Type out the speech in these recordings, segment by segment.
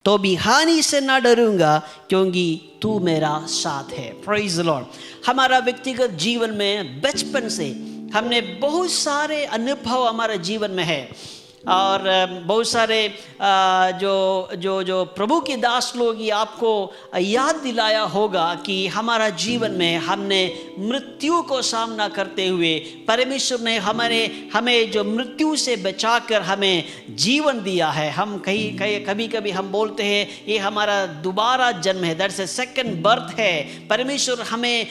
तो भी हानि से ना डरूंगा क्योंकि तू मेरा साथ है। Praise the Lord. हमारा व्यक्तिगत जीवन में बचपन से हमने बहुत सारे अनुभव हमारे जीवन में है और बहुत सारे जो जो जो प्रभु के दास लोग ये आपको याद दिलाया होगा कि हमारा जीवन में हमने मृत्यु को सामना करते हुए परमेश्वर ने हमें जो मृत्यु से बचाकर हमें जीवन दिया है। हम कभी कभी हम बोलते हैं ये हमारा दोबारा जन्म है, दैट्स ए सेकंड बर्थ है। परमेश्वर हमें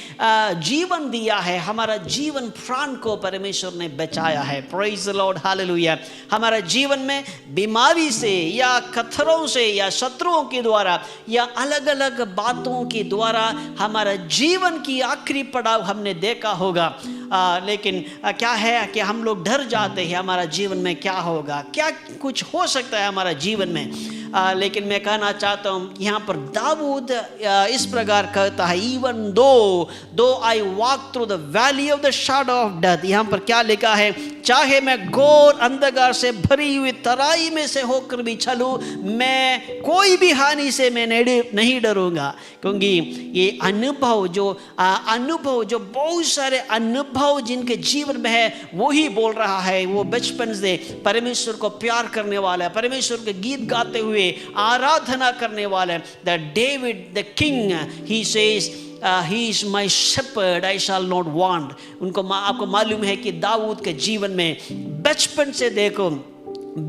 जीवन दिया है, हमारा जीवन प्राण को परमेश्वर ने बचाया है। Praise the Lord, hallelujah. हमारा जीवन में बीमारी से या खतरों से या शत्रुओं के द्वारा या अलग अलग बातों के द्वारा हमारा जीवन की आखिरी पड़ाव हमने देखा होगा। लेकिन क्या है कि हम लोग डर जाते हैं हमारा जीवन में क्या होगा, क्या कुछ हो सकता है हमारा जीवन में। लेकिन मैं कहना चाहता हूँ यहाँ पर दाऊद इस प्रकार कहता है, even though I walk through the valley of the shadow of death. यहाँ पर क्या लिखा है, चाहे मैं घोर अंधकार से भरी हुई तराई में से होकर भी चलूं, मैं कोई भी हानि से मैं नहीं डरूंगा। क्योंकि ये अनुभव जो बहुत सारे अनुभव जिनके जीवन में है वही बोल रहा है। वो बचपन से परमेश्वर को प्यार करने वाला है, परमेश्वर के गीत गाते हुए आराधना करने वाला है। The David the king he says he is my shepherd, I shall not want। आपको मालूम है कि दाऊद के जीवन में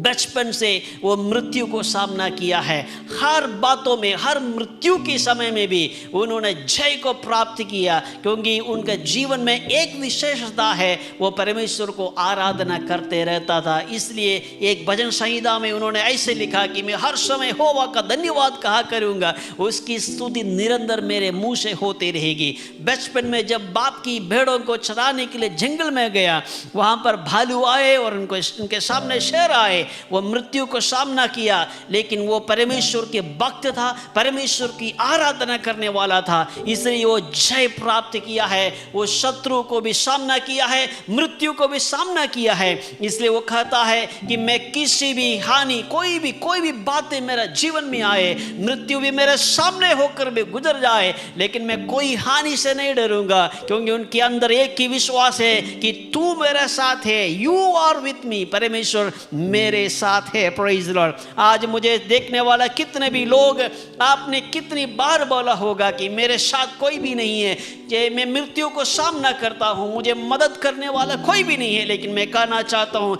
बचपन से वो मृत्यु को सामना किया है। हर बातों में, हर मृत्यु के समय में भी उन्होंने जय को प्राप्त किया, क्योंकि उनके जीवन में एक विशेषता है, वो परमेश्वर को आराधना करते रहता था। इसलिए एक भजन संहिता में उन्होंने ऐसे लिखा कि मैं हर समय यहोवा का धन्यवाद कहा करूंगा, उसकी स्तुति निरंतर मेरे मुंह से होती रहेगी। बचपन में जब बाप की भेड़ों को चराने के लिए जंगल में गया, वहां पर भालू आए और उनके सामने शेर आए, वो मृत्यु को सामना किया, लेकिन वो परमेश्वर के भक्त था, परमेश्वर की आराधना करने वाला था, इसलिए वो जय प्राप्त किया है। वो शत्रु को भी सामना किया है, मृत्यु को भी सामना किया है। इसलिए वो कहता है कि मैं किसी भी हानि, कोई भी बातें मेरा जीवन में आए, मृत्यु भी मेरे सामने होकर भी गुजर जाए, लेकिन मैं कोई हानि से नहीं डरूंगा, क्योंकि उनके अंदर एक ही विश्वास है कि तू मेरे साथ है, यू आर विथ मी, परमेश्वर मेरे साथ है। Praise the Lord. आज मुझे देखने वाला कितने भी लोग, आपने कितनी बार बोला होगा कि मेरे साथ कोई भी नहीं है, कि मैं मृत्यु को सामना करता हूं, मुझे मदद करने वाला कोई भी नहीं है। लेकिन मैं कहना चाहता हूं,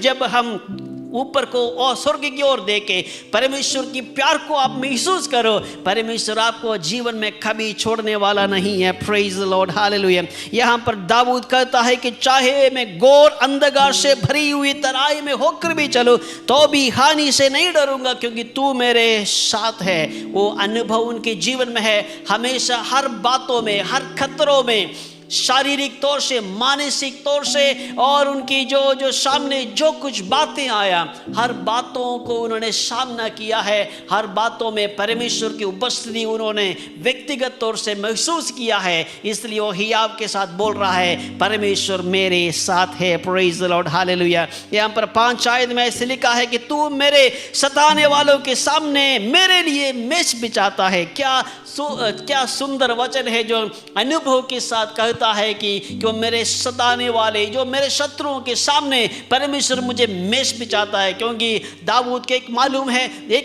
जब हम ऊपर को और स्वर्ग की ओर देखे, परमेश्वर की प्यार को आप महसूस करो, परमेश्वर आपको जीवन में कभी छोड़ने वाला नहीं है। Praise the Lord, hallelujah. यहाँ पर दाऊद कहता है कि चाहे मैं घोर अंधकार से भरी हुई तराई में होकर भी चलूं, तो भी हानि से नहीं डरूंगा, क्योंकि तू मेरे साथ है। वो अनुभव उनके जीवन में है, हमेशा हर बातों में, हर खतरों में, शारीरिक तौर से, मानसिक तौर से, और उनकी जो सामने जो कुछ बातें आया, हर बातों को उन्होंने सामना किया है। हर बातों में परमेश्वर की उपस्थिति उन्होंने व्यक्तिगत तौर से महसूस किया है। इसलिए वो हियाव के साथ बोल रहा है, परमेश्वर मेरे साथ है। Praise the Lord, hallelujah. यहाँ पर 5 आयत में ऐसे लिखा है कि तू मेरे सताने वालों के सामने मेरे लिए मेज बिछाता है। क्या सुंदर वचन है, जो अनुभव के साथ कहता है कि मेरे सताने वाले, जो मेरे शत्रुओं के सामने परमेश्वर मुझे मेज बिछाता है। क्योंकि दाऊद के एक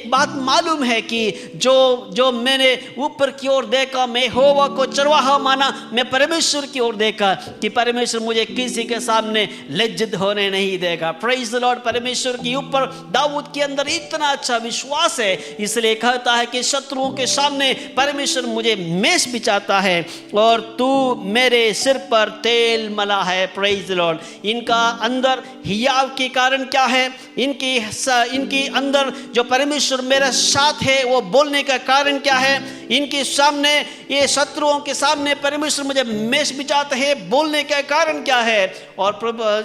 बात मालूम है कि जो मैंने ऊपर की ओर देखा, मैं यहोवा को चरवाहा माना, मैं परमेश्वर की ओर देखा कि परमेश्वर मुझे किसी के सामने लज्जित होने नहीं देगा। Praise the Lord. परमेश्वर के ऊपर दाऊद के अंदर इतना अच्छा विश्वास है, इसलिए कहता है कि शत्रुओं के सामने परमेश्वर मुझे मेज बिछाता है और तू मेरे सिर पर तेल मला है। Praise the Lord. इनका अंदर हियाव के कारण क्या है, इनकी अंदर जो परमेश्वर मेरे साथ है, वो बोलने का कारण क्या है, इनके सामने, ये शत्रुओं के सामने परमेश्वर मुझे मेज बिछाता है, बोलने का कारण क्या है। और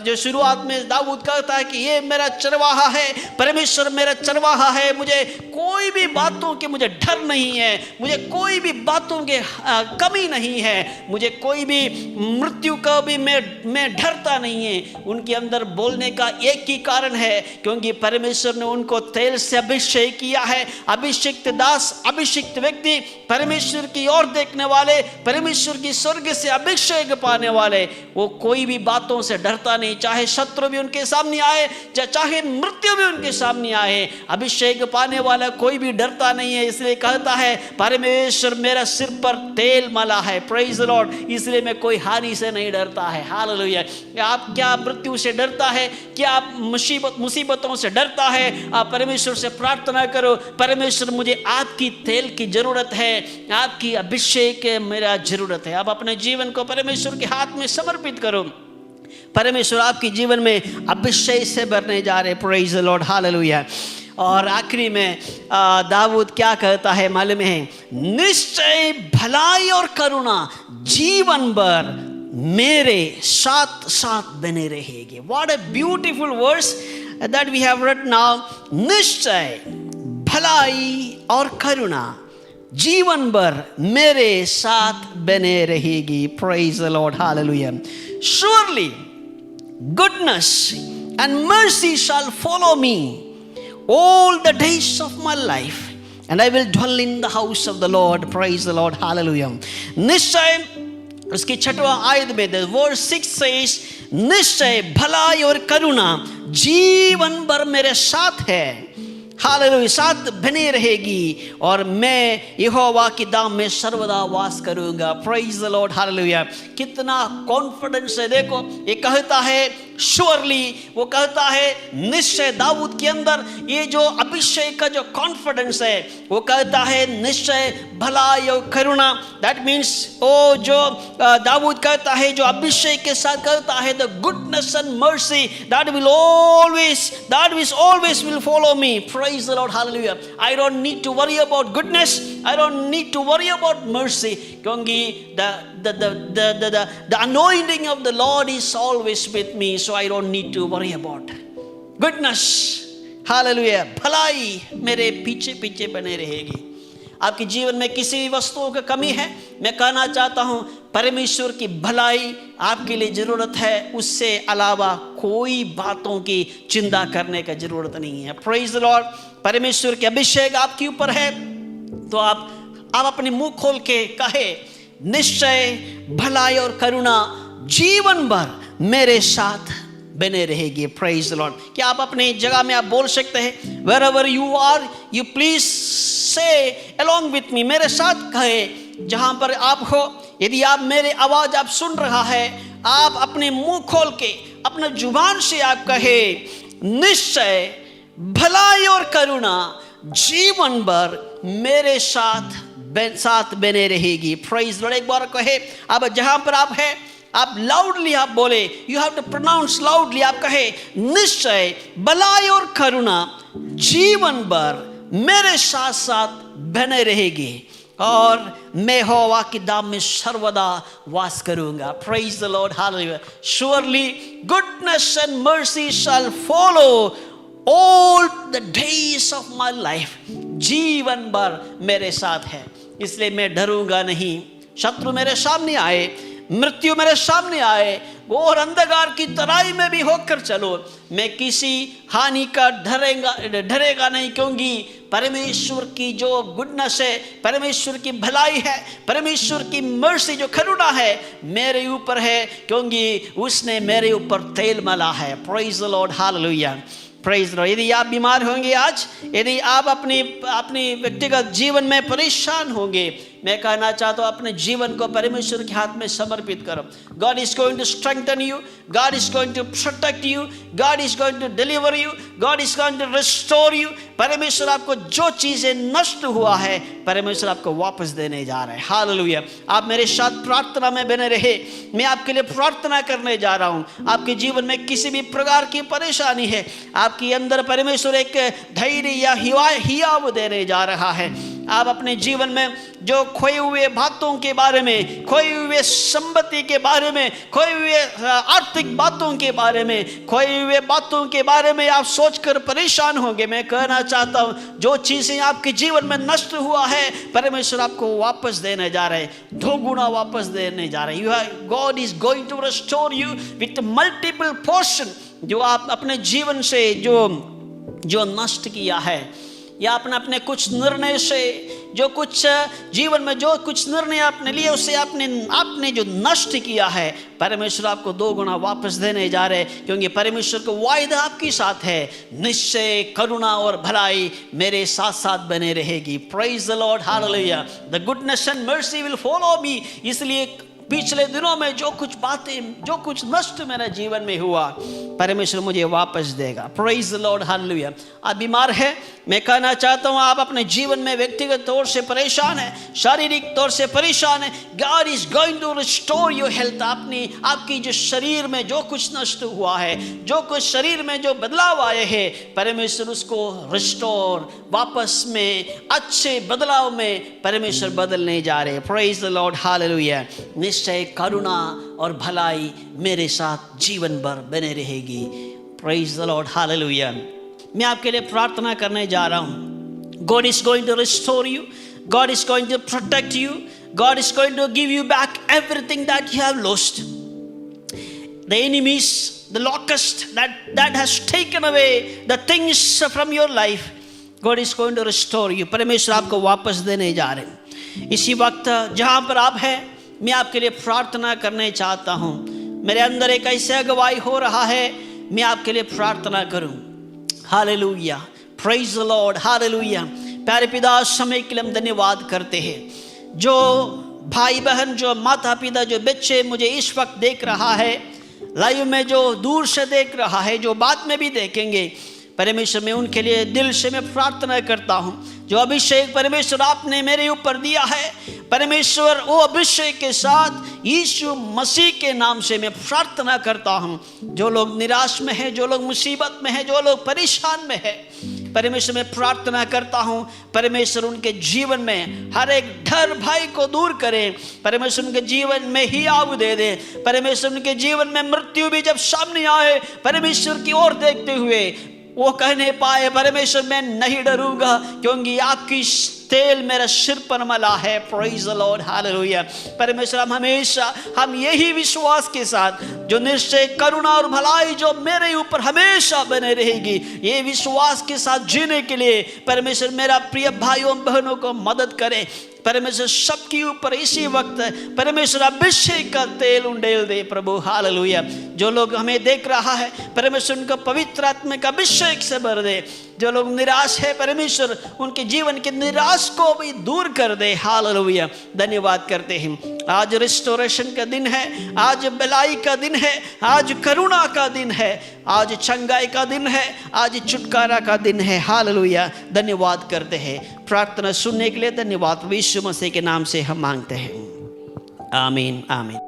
जो शुरुआत में दाऊद कहता है कि ये मेरा चरवाहा है, परमेश्वर मेरा चरवाहा है, मुझे कोई भी बातों के मुझे डर नहीं है, मुझे कोई भी बातों के कमी नहीं है, मुझे कोई भी मृत्यु का भी मैं डरता नहीं है। उनके अंदर बोलने का एक ही कारण है, क्योंकि परमेश्वर ने उनको तेल से अभिषेक किया है। अभिषिक्त दास, अभिषिक्त व्यक्ति, परमेश्वर की ओर देखने वाले, परमेश्वर की स्वर्ग से अभिषेक पाने वाले, वो कोई भी बातों से डरता नहीं, चाहे शत्रु भी उनके सामने आए, चाहे मृत्यु भी उनके सामने आए। अभिषेक पाने वाला कोई भी डरता नहीं है। इसलिए कहता है परमेश्वर मेरा सिर पर तेल मला है, प्रेज द लॉर्ड, इसलिए मैं कोई हानि से नहीं डरता है। हालेलुया। आप क्या मृत्यु से डरता है? क्या आप मुसीबतों से डरता है? आप परमेश्वर से प्रार्थना करो, परमेश्वर मुझे आपकी तेल की जरूरत है, आपकी अभिषेक मेरा जरूरत है। आप अपने जीवन को परमेश्वर के हाथ में समर्पित करो। परमेश्वर आपके जीवन में अभिषेक से भरने जा रहे, प्रेज द लॉर्ड, हालेलुया। और आखिरी में दाऊद क्या कहता है मालूम है? निश्चय भलाई और करुणा जीवन भर मेरे साथ साथ बने रहेगी। What a beautiful verse that we have read now। निश्चय भलाई और करुणा जीवन भर मेरे साथ बने रहेगी, praise the Lord, hallelujah. Surely goodness and mercy shall follow me all the days of my life, and I will dwell in the house of the Lord, praise the Lord, hallelujah। निश्चय, उसकी 6वां आयत में the verse 6 says, निश्चय भलाई और करुणा जीवन भर मेरे साथ है, हालेलुया, साथ बने रहेगी, और मैं यहोवा की दाम में सर्वदा वास करूंगा, प्रेज द लॉर्ड, हालेलुया। कितना कॉन्फिडेंस है, देखो ये कहता है श्योरली, वो कहता है निश्चय। दाऊद के अंदर ये जो अभिषेक का जो कॉन्फिडेंस है, वो कहता है निश्चय भलाई और करुणा। दैट मीन्स ओ जो दाऊद कहता है, जो अभिषेक के साथ कहता है, the goodness and mercy that will always will follow me, praise the Lord, hallelujah। I don't need to worry about goodness, I don't need to worry about mercy, क्योंकि the anointing of the Lord is always with me, so I don't need to worry about goodness, hallelujah। भलाई मेरे पीछे पीछे बने रहेगी। आपके जीवन में किसी भी वस्तुओं की कमी है, मैं कहना चाहता हूं परमेश्वर की भलाई आपके लिए जरूरत है, उससे अलावा कोई बातों की चिंता करने का जरूरत नहीं है, प्रेज द लॉर्ड। परमेश्वर के अभिषेक आपके ऊपर है, तो आप अपने मुंह खोल के कहे, निश्चय भलाई और करुणा जीवन भर मेरे साथ बने रहेगी, प्रेज द लॉर्ड। क्या आप अपनी जगह में आप बोल सकते हैं, wherever you are, you please say along with me, मेरे साथ कहे जहां पर आप हो। यदि आप मेरे आवाज आप सुन रहा है, आप अपने मुंह खोल के अपना जुबान से आप कहे, निश्चय भलाई और करुणा जीवन भर मेरे साथ बने रहेगी, प्रेज लॉर्ड। एक बार कहे, अब जहां पर आप है आप लाउडली आप बोले, you have to pronounce loudly, आप कहे निश्चय भलाई और करुणा जीवन भर मेरे साथ साथ बने रहेगी, और मैं यहोवा की दाम में सर्वदा वास करूंगा, praise the Lord, hallelujah. Surely goodness and mercy shall follow all the days of my life, जीवन भर मेरे साथ है, इसलिए मैं डरूंगा नहीं। शत्रु मेरे सामने आए, मृत्यु मेरे सामने आए, घोर अंधकार की तराई में भी होकर चलो, मैं किसी हानि का डरेगा नहीं, क्योंकि परमेश्वर की जो गुडनेस है, परमेश्वर की भलाई है, परमेश्वर की मर्सी जो करुणा है मेरे ऊपर है, क्योंकि उसने मेरे ऊपर तेल मला है, praise the Lord, hallelujah, praise Lord. यदि आप बीमार होंगे आज, यदि आप अपनी व्यक्तिगत जीवन में परेशान होंगे, मैं कहना चाहता हूँ अपने जीवन को परमेश्वर के हाथ में समर्पित करो। God is going to strengthen you, God is going to protect you, God is going to deliver you, God is going to restore you। परमेश्वर आपको जो चीजें नष्ट हुआ है, परमेश्वर आपको वापस देने जा रहा है, हालेलुया। आप मेरे साथ प्रार्थना में बने रहे, मैं आपके लिए प्रार्थना करने जा रहा हूँ। आपके जीवन में किसी भी प्रकार की परेशानी है, आपके अंदर परमेश्वर एक धैर्य या हियाव देने जा रहा है। आप अपने जीवन में जो खोए हुए बातों के बारे में, खोए हुए संपत्ति के बारे में, खोए हुए आर्थिक बातों के बारे में, खोए हुए बातों के बारे में आप सोचकर परेशान होंगे। मैं कहना चाहता हूँ जो चीजें आपके जीवन में नष्ट हुआ है, परमेश्वर आपको वापस देने जा रहे हैं, 2 गुना वापस देने जा रहे हैं। God is going to restore you with multiple portion. जो आप अपने जीवन से जो नष्ट किया है, या अपने कुछ निर्णय से, जो कुछ जीवन में जो कुछ निर्णय आपने लिए, उससे आपने जो नष्ट किया है, परमेश्वर आपको 2 गुना वापस देने जा रहे हैं, क्योंकि परमेश्वर का वायदा आपके साथ है, निश्चय करुणा और भलाई मेरे साथ साथ बने रहेगी। Praise the Lord, hallelujah. The goodness and mercy will follow me. इसलिए पिछले दिनों में जो कुछ बातें, जो कुछ नष्ट मेरे जीवन में हुआ, परमेश्वर मुझे वापस देगा। Praise the Lord, hallelujah. आप बीमार है, मैं कहना चाहता हूँ आप अपने जीवन में व्यक्तिगत तौर से परेशान है, शारीरिक तौर से परेशान है, God is going to restore your health. आपकी जो शरीर में जो कुछ नष्ट हुआ है, जो कुछ शरीर में जो बदलाव आए हैं, परमेश्वर उसको रिस्टोर, वापस में अच्छे बदलाव में परमेश्वर बदलने जा रहे हैं। Praise the Lord, hallelujah. निश्चय करुणा और भलाई मेरे साथ जीवन भर बने रहेगी। Praise the Lord, hallelujah. मैं आपके लिए प्रार्थना करने जा रहा हूं। God is going to restore you, God is going to protect you, God is going to give you back everything that you have lost. The enemies, the locust that has taken away the things from your life, God is going to restore you। परमेश्वर आपको वापस देने जा रहे हैं। इसी वक्त जहां पर आप हैं, मैं आपके लिए प्रार्थना करने चाहता हूं। मेरे अंदर एक ऐसे अगुवाई हो रहा है, मैं आपके लिए प्रार्थना करूं। Hallelujah, praise the Lord, hallelujah. प्यारे पिता, समय के लिए हम धन्यवाद करते हैं। जो भाई बहन, जो माता पिता, जो बच्चे मुझे इस वक्त देख रहा है, लाइव में जो दूर से देख रहा है, जो बाद में भी देखेंगे, परमेश्वर मैं उनके लिए दिल से मैं प्रार्थना करता हूँ। जो अभिषेक परमेश्वर आपने मेरे ऊपर दिया है, परमेश्वर वो अभिषेक के साथ यीशु मसीह के नाम से मैं प्रार्थना करता हूँ। जो लोग निराश में है, जो लोग मुसीबत में है, जो लोग परेशान में है, परमेश्वर मैं प्रार्थना करता हूँ, परमेश्वर उनके जीवन में हर एक डर भय को दूर करें। परमेश्वर उनके जीवन में ही आव दे दे। परमेश्वर उनके जीवन में मृत्यु भी जब सामने आए, परमेश्वर की ओर देखते हुए वो कहने पाए, परमेश्वर मैं नहीं डरूंगा, क्योंकि आपकी तेल मेरा सिर पर मला है। Praise the Lord, hallelujah. परमेश्वर हम यही विश्वास के साथ, जो निश्चय करुणा और भलाई जो मेरे ऊपर हमेशा बने रहेगी, ये विश्वास के साथ जीने के लिए परमेश्वर मेरा प्रिय भाइयों बहनों को मदद करे। परमेश्वर सबके ऊपर इसी वक्त परमेश्वर अभिषेक का तेल उंडेल दे प्रभु, हालेलुया। जो लोग हमें देख रहा है, परमेश्वर उनको पवित्र आत्मा का अभिषेक से भर दे। जो लोग निराश है, परमेश्वर उनके जीवन के निराश को भी दूर कर दे, हालेलुया। धन्यवाद करते हैं। आज रिस्टोरेशन का दिन है, आज भलाई का दिन है, आज करुणा का दिन है, आज चंगाई का दिन है, आज छुटकारा का दिन है, हालेलुया। धन्यवाद करते हैं। प्रार्थना सुनने के लिए धन्यवाद। यीशु मसीह के नाम से हम मांगते हैं, आमीन, आमीन।